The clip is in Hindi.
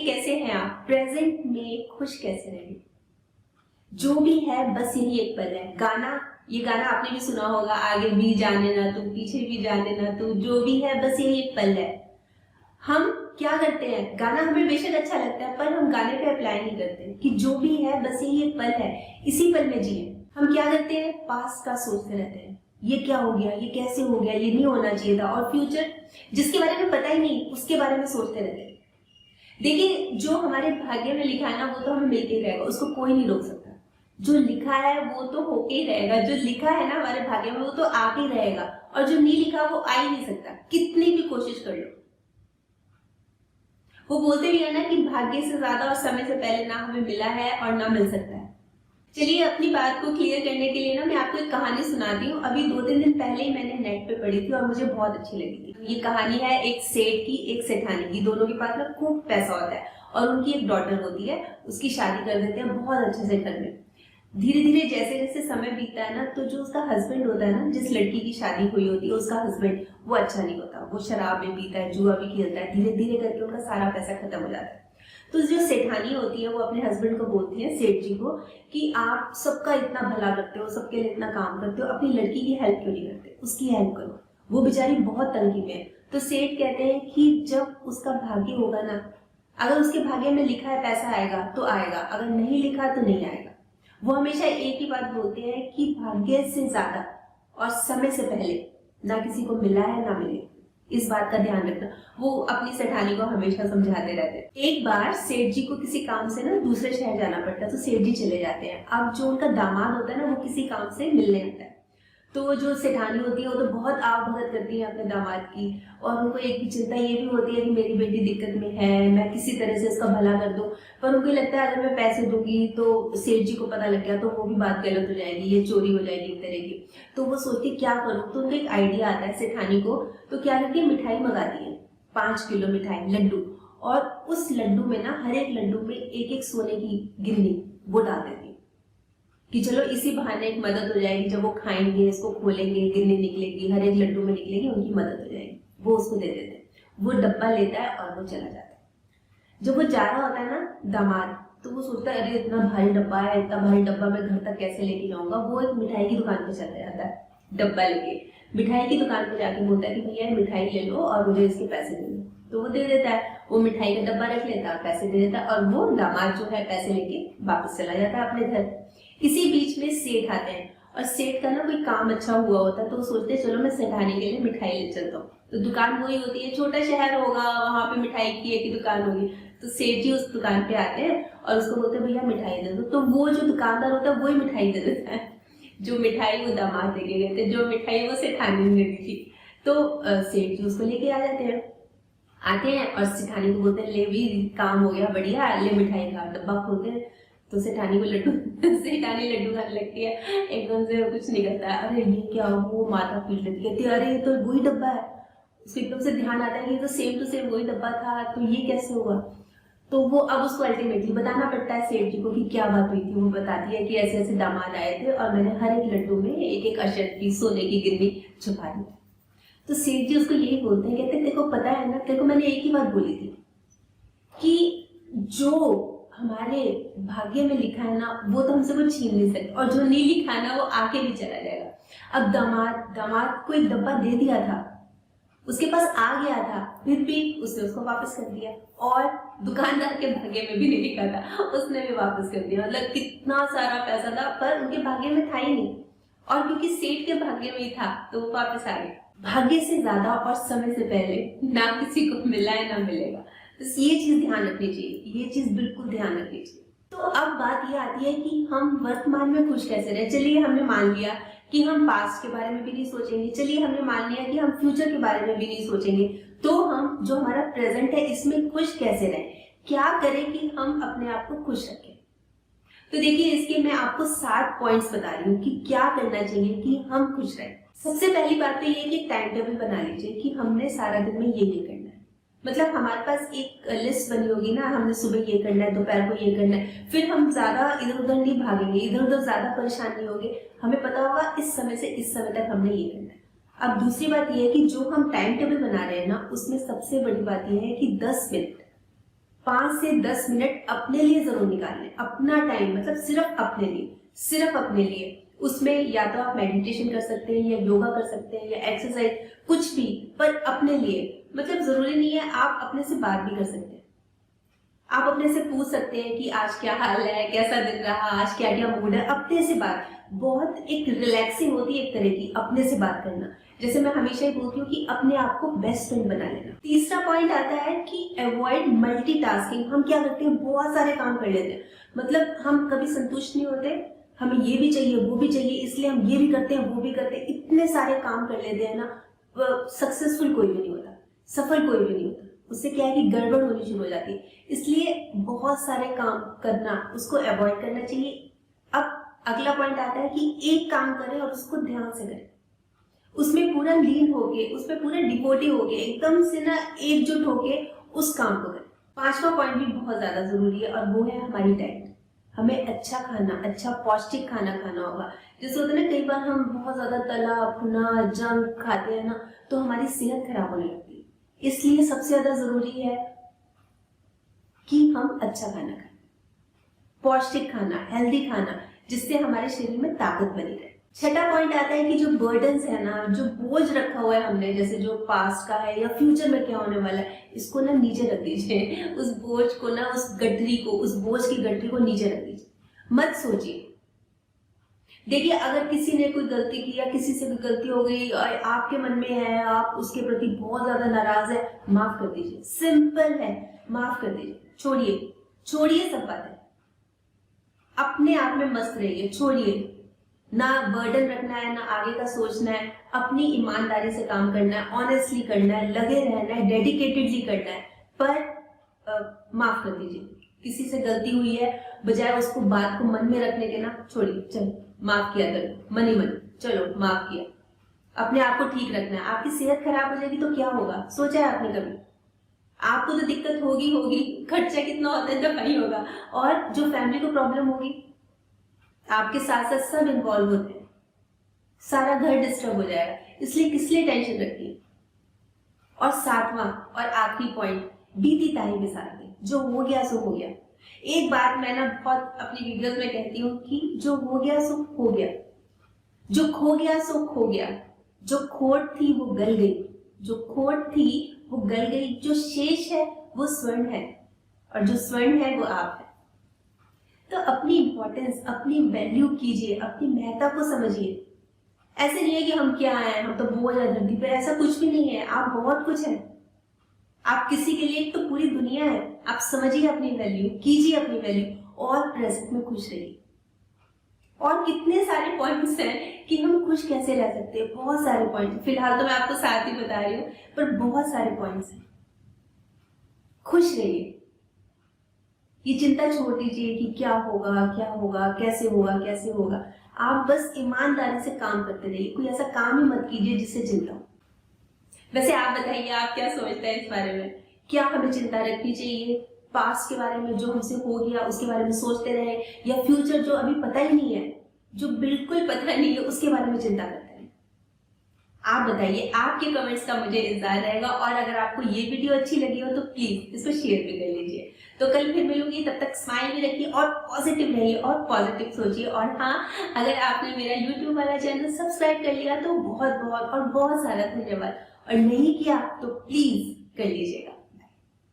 कैसे हैं आप? प्रेजेंट में खुश कैसे रहें? जो भी है बस यही एक पल है। ये गाना आपने भी सुना होगा, आगे भी जाने ना तू, पीछे भी जाने ना तू, जो भी है बस यही एक पल है। हम क्या करते हैं, गाना हमें बेशक अच्छा लगता है पर हम गाने पे अप्लाई नहीं करते कि जो भी है बस यही एक पल है, इसी पल में जिए। हम क्या करते हैं, पास्ट का सोचते रहते हैं, ये क्या हो गया, ये कैसे हो गया, ये नहीं होना चाहिए था, और फ्यूचर जिसके बारे में पता ही नहीं उसके बारे में सोचते रहते हैं। देखिए, जो हमारे भाग्य में लिखा है ना वो तो हमें मिलके ही रहेगा, उसको कोई नहीं रोक सकता। जो लिखा है वो तो होके ही रहेगा, जो लिखा है ना हमारे भाग्य में वो तो आके ही रहेगा, और जो नहीं लिखा वो आ ही नहीं सकता, कितनी भी कोशिश कर लो। वो बोलते भी है ना कि भाग्य से ज्यादा और समय से पहले ना हमें मिला है और ना मिल सकता है। चलिए, अपनी बात को क्लियर करने के लिए ना मैं आपको एक कहानी सुनाती हूँ। अभी 2-3 दिन पहले ही मैंने नेट पे पढ़ी थी और मुझे बहुत अच्छी लगी थी। ये कहानी है एक सेठ की, एक सेठानी की। दोनों के पास ना खूब पैसा होता है और उनकी एक डॉटर होती है, उसकी शादी कर देते हैं बहुत अच्छे से घर में। धीरे धीरे जैसे जैसे समय बीतता है ना, तो जो उसका हस्बैंड होता है ना, जिस लड़की की शादी हुई होती है, उसका हस्बैंड वो अच्छा नहीं होता, वो शराब भी पीता है, जुआ भी खेलता है। धीरे धीरे करके उनका सारा पैसा खत्म हो जाता है। तो जो सेठानी होती है वो अपने हस्बैंड को बोलती है, सेठ जी को, कि आप सबका इतना भला करते हो, सबके लिए इतना काम करते हो, अपनी लड़की की हेल्प क्यों नहीं करते, उसकी हेल्प करो, वो बेचारी बहुत तंगी में है। तो सेठ कहते हैं कि जब उसका भाग्य होगा ना, अगर उसके भाग्य में लिखा है पैसा आएगा तो आएगा, अगर नहीं लिखा तो नहीं आएगा। वो हमेशा एक ही बात बोलते हैं कि भाग्य से ज्यादा और समय से पहले ना किसी को मिला है ना मिले, इस बात का ध्यान रखना। वो अपनी सेठानी को हमेशा समझाते रहते हैं। एक बार सेठ जी को किसी काम से ना दूसरे शहर जाना पड़ता है, तो सेठ जी चले जाते हैं। अब जो उनका दामाद होता है ना, वो किसी काम से मिलने आता है। तो जो सेठानी होती है वो तो बहुत आव भगत करती है अपने दामाद की, और उनको एक भी चिंता ये भी होती है कि मेरी बेटी दिक्कत में है, मैं किसी तरह से उसका भला कर दूं। पर उनको लगता है अगर मैं पैसे दूंगी तो सेठ जी को पता लग गया तो वो भी बात गलत हो जाएगी, ये चोरी हो जाएगी एक तरह की। तो वो सोचती क्या करूं, तो उनको एक आइडिया आता है सेठानी को। तो क्या करती है, मिठाई मंगाती है, 5 किलो मिठाई, लड्डू, और उस लड्डू में ना, हर एक लड्डू में एक एक सोने की गिन्नी वो डाल देती है कि चलो इसी बहाने एक मदद हो जाएगी, जब वो खाएंगे, इसको खोलेंगे, गिन्नी निकलेगी, हर एक लड्डू में निकलेगी, उनकी मदद हो जाएगी। वो उसको दे देते हैं, वो डब्बा लेता है और वो चला जाता है। जब वो जा रहा होता है ना दामाद, तो वो सोचता है अरे इतना भारी डब्बा है, इतना भारी डब्बा मैं घर तक कैसे लेके जाऊंगा। वो एक मिठाई की दुकान पे चला जाता है डब्बा लेके। मिठाई की दुकान पे जाके बोलता है कि भैया मिठाई ले लो और मुझे इसके पैसे दे दो। तो वो दे देता है, वो मिठाई का डब्बा रख लेता है, पैसे दे देता है, और वो दामाद जो है पैसे लेके वापस चला जाता है अपने घर। इसी बीच में सेठ आते हैं, और सेठ का ना कोई काम अच्छा हुआ होता है, तो वो सोचते हैं चलो मैं सेठानी के लिए मिठाई ले चलता हूँ। तो दुकान वही होती है, छोटा शहर होगा, वहां पे मिठाई की एक ही दुकान होगी। तो सेठ जी उस दुकान पे आते हैं और उसको बोलते हैं भैया मिठाई दे दो। तो वो जो दुकानदार होता है वही मिठाई दे देता है, जो मिठाई वो दामाद लेके गए थे, जो मिठाई वो सेठानी ने दी थी। तो सेठ जी उसको लेके आ जाते हैं, आते हैं और सेठानी को बोलते हैं ले भी काम हो गया बढ़िया, ले मिठाई का डब्बा खोलते हैं। तो सेठानी को लड्डू सेठानी लड्डू खाने लगती है, एकदम से कुछ नहीं करता है, अरे ये क्या, वो माथा पीट लेती कहती है अरे ये तो वही डब्बा है। उसको एकदम से ध्यान आता है कि ये तो सेम टू सेम वही डब्बा था, तो ये कैसे हुआ। तो वो अब उसको अल्टीमेटली बताना पड़ता है सेठ जी को कि क्या बात हुई थी। वो बताती है कि ऐसे ऐसे दामाद आए थे और मैंने हर एक लड्डू में एक एक अशद की सोने की गिन्नी छुपा दी। तो सेठ जी उसको यही बोलते हैं, कहते तेरे को पता है ना, तेरे को मैंने एक ही बात बोली थी कि जो हमारे भाग्य में लिखा है ना वो तो हमसे कुछ छीन नहीं सकते, और जो नहीं लिखा है ना वो आके भी चला जाएगा। अब दामाद को एक डब्बा दे दिया था, उसके पास आ गया था, फिर भी उसने उसको वापस कर दिया, और दुकानदार के भाग्य में भी नहीं लिखा था, उसने भी वापस कर दिया। मतलब कितना सारा पैसा था पर उनके भाग्य में था ही नहीं, और क्योंकि सेठ के भाग्य में ही था तो वो वापस आ गए। भाग्य से ज्यादा और समय से पहले ना किसी को मिला है ना मिलेगा, बस ये चीज ध्यान रखनी चाहिए, ये चीज बिल्कुल ध्यान रखनी चाहिए। तो अब बात ये आती है कि हम वर्तमान में खुश कैसे रहे। चलिए, हमने मान लिया कि हम पास्ट के बारे में भी नहीं सोचेंगे, चलिए हमने मान लिया कि हम फ्यूचर के बारे में भी नहीं सोचेंगे, तो हम जो हमारा प्रेजेंट है इसमें खुश कैसे रहें, क्या करें कि हम अपने आप को खुश रखें। तो देखिए, इसके मैं आपको 7 पॉइंट्स बता रही हूँ कि क्या करना चाहिए कि हम खुश रहें। सबसे पहली बात तो ये है कि टाइम टेबल बना लीजिए कि हमने सारा दिन में ये करना है। मतलब हमारे पास एक लिस्ट बनी होगी ना, हमने सुबह ये करना है, दोपहर को ये करना है, फिर हम ज्यादा इधर उधर नहीं भागेंगे, इधर उधर ज्यादा परेशान नहीं होंगे, हमें पता होगा इस समय से इस समय तक हमने ये करना है। अब दूसरी बात यह है कि जो हम टाइम टेबल बना रहे हैं ना, उसमें सबसे बड़ी बात यह है कि 10 मिनट 5 से 10 मिनट अपने लिए जरूर निकाल लें। अपना टाइम मतलब सिर्फ अपने लिए, सिर्फ अपने लिए। उसमें या तो आप मेडिटेशन कर सकते हैं या योगा कर सकते हैं या एक्सरसाइज, कुछ भी, पर अपने लिए। मतलब जरूरी नहीं है, आप अपने से बात भी कर सकते हैं। आप अपने से पूछ सकते हैं कि आज क्या हाल है, कैसा दिन रहा, आज क्या क्या मूड है। अपने से बात बहुत एक रिलैक्सिंग होती है एक तरह की, अपने से बात करना। जैसे मैं हमेशा ही बोलती हूँ कि अपने आप को बेस्ट फ्रेंड बना लेना। तीसरा पॉइंट आता है कि अवॉइड मल्टीटास्किंग। हम क्या करते हैं, बहुत सारे काम कर लेते हैं, मतलब हम कभी संतुष्ट नहीं होते, हमें ये भी चाहिए वो भी चाहिए, इसलिए हम ये भी करते हैं वो भी करते हैं, इतने सारे काम कर लेते हैं ना, सक्सेसफुल कोई भी नहीं होता, सफल कोई भी नहीं होता। उससे क्या है कि गड़बड़ होनी शुरू हो जाती है। इसलिए बहुत सारे काम करना, उसको अवॉइड करना चाहिए। अब अगला पॉइंट आता है कि एक काम करें और उसको ध्यान से करें, उसमें पूरा लीन होके, उसमें पूरा डिवोटी होके, एकदम से ना एकजुट होके उस काम को करें। पांचवा पॉइंट भी बहुत ज्यादा जरूरी है और वो है हमारी डाइट। हमें अच्छा खाना, अच्छा पौष्टिक खाना खाना होगा। जैसे होता है ना, कई बार हम बहुत ज्यादा तला भुना जंक खाते हैं ना, तो हमारी सेहत खराब होने लगती है। इसलिए सबसे ज्यादा जरूरी है कि हम अच्छा खाना खाएं, पौष्टिक खाना, हेल्दी खाना, जिससे हमारे शरीर में ताकत बनी रहे। छठा पॉइंट आता है कि जो बर्डन्स है ना, जो बोझ रखा हुआ है हमने, जैसे जो पास्ट का है या फ्यूचर में क्या होने वाला है, इसको ना नीचे रख दीजिए। उस बोझ को ना, उस गठरी को, उस बोझ की गठरी को नीचे रख दीजिए, मत सोचिए। देखिए, अगर किसी ने कोई गलती की या किसी से भी गलती हो गई और आपके मन में है, आप उसके प्रति बहुत ज्यादा नाराज है, माफ कर दीजिए। सिंपल है, माफ कर दीजिए, छोड़िए, छोड़िए सब बातें, अपने आप में मस्त रहिए, छोड़िए। ना बर्डन रखना है, ना आगे का सोचना है, अपनी ईमानदारी से काम करना है, ऑनेस्टली करना है, लगे रहना है, डेडिकेटेडली करना है। पर माफ कर दीजिए। किसी से गलती हुई है, बजाय उसको बात को मन में रखने के ना, छोड़िए, चलो माफ किया करो, मन ही मन, चलो माफ किया। अपने आप को ठीक रखना है। आपकी सेहत खराब हो जाएगी तो क्या होगा, सोचा है आपने कभी? आपको तो दिक्कत होगी होगी, खर्चा कितना होता है, दवाई होगा, और जो फैमिली को प्रॉब्लम होगी, आपके साथ साथ सब इन्वॉल्व होते हैं, सारा घर डिस्टर्ब हो जाएगा। इसलिए किस लिए टेंशन रखती है? और सातवां और आखिरी पॉइंट, बीती तारीख बिसार दे, जो हो गया सो हो गया। एक बात मैं ना बहुत अपनी वीडियोस में कहती हूँ कि जो हो गया सो हो गया, जो खो गया सो खो गया, जो खोट थी वो गल गई, जो खोट थी वो गल गई, जो शेष है वो स्वर्ण है, और जो स्वर्ण है वो आप है। तो अपनी इंपॉर्टेंस, अपनी वैल्यू कीजिए, अपनी महत्ता को समझिए। ऐसे नहीं है कि हम क्या हैं, हम तो बोझ है धरती पे, ऐसा कुछ भी नहीं है। आप बहुत कुछ है, आप किसी के लिए तो पूरी दुनिया है। आप समझिए अपनी वैल्यू, कीजिए अपनी वैल्यू और प्रेजेंट में खुश रहिए। और कितने सारे पॉइंट्स हैं कि हम खुश कैसे रह सकते हैं, बहुत सारे पॉइंट्स। फिलहाल तो मैं आपको साथ ही बता रही हूँ, पर बहुत सारे पॉइंट्स हैं। खुश रहिए, ये चिंता छोड़ दीजिए कि क्या होगा क्या होगा, कैसे होगा कैसे होगा। आप बस ईमानदारी से काम करते रहिए, कोई ऐसा काम ही मत कीजिए जिससे चिंता हो। वैसे आप बताइए, आप क्या सोचते हैं इस बारे में? क्या हमें चिंता रखनी चाहिए पास्ट के बारे में, जो हमसे हो गया उसके बारे में सोचते रहे, या फ्यूचर जो अभी पता ही नहीं है, जो बिल्कुल पता नहीं है, उसके बारे में चिंता करते हैं? आप बताइए, आपके कमेंट्स का मुझे इंतजार रहेगा। और अगर आपको ये वीडियो अच्छी लगी हो तो प्लीज इसको शेयर भी कर लीजिए। तो कल फिर मिलूंगी, तब तक स्माइल भी रखिए और पॉजिटिव रहिए और पॉजिटिव सोचिए। और हाँ, अगर आपने मेरा यूट्यूब वाला चैनल सब्सक्राइब कर लिया तो बहुत बहुत और बहुत सारा धन्यवाद, और नहीं किया तो प्लीज कर लीजिएगा।